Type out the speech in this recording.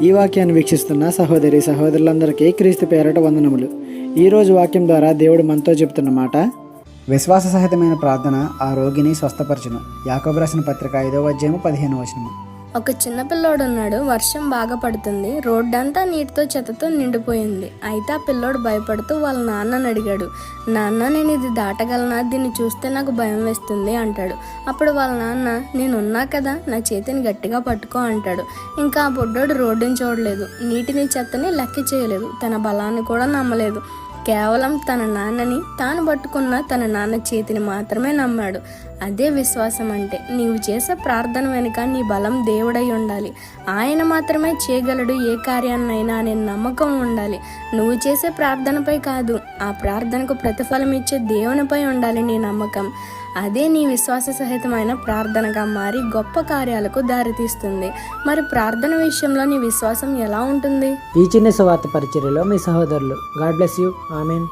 ఈ వాక్యాన్ని వీక్షిస్తున్న సహోదరులందరికీ క్రీస్తు పేరట వందనములు. ఈరోజు వాక్యం ద్వారా దేవుడు మనతో చెబుతున్న మాట, విశ్వాస సహితమైన ప్రార్థన ఆ రోగిని స్వస్థపరచును. యాకోబు రాసిన పత్రిక 5వ అధ్యాయము 15వ వచనము. ఒక చిన్న పిల్లోడు ఉన్నాడు. వర్షం బాగా పడుతుంది. రోడ్డంతా నీటితో చెత్తతో నిండిపోయింది. అయితే ఆ పిల్లోడు భయపడుతూ వాళ్ళ నాన్నని అడిగాడు, నాన్న నేను ఇది దాటగలనా, దీన్ని చూస్తే నాకు భయం వేస్తుంది అంటాడు. అప్పుడు వాళ్ళ నాన్న, నేనున్నా కదా, నా చేతిని గట్టిగా పట్టుకో అంటాడు. ఇంకా ఆ బుడ్డోడు రోడ్డుని చూడలేదు, నీటిని చెత్తని లెక్క చేయలేదు, తన బలాన్ని కూడా నమ్మలేదు. కేవలం తన నాన్నని తాను పట్టుకున్న తన నాన్న చేతిని మాత్రమే నమ్మాడు. అదే విశ్వాసం అంటే. నీవు చేసే ప్రార్థన వెనుక నీ బలం దేవుడై ఉండాలి. ఆయన మాత్రమే చేయగలడు ఏ కార్యాన్నైనా అనే నమ్మకం ఉండాలి. నువ్వు చేసే ప్రార్థనపై కాదు, ఆ ప్రార్థనకు ప్రతిఫలం ఇచ్చే దేవునిపై ఉండాలి నీ నమ్మకం. అదే నీ విశ్వాస సహితమైన ప్రార్థనగా మారి గొప్ప కార్యాలకు దారితీస్తుంది. మరి ప్రార్థన విషయంలో నీ విశ్వాసం ఎలా ఉంటుంది? ఈ చిన్న సువార్త పరిచర్యలో మీ సహోదరులు. God bless you. ఆమెన్.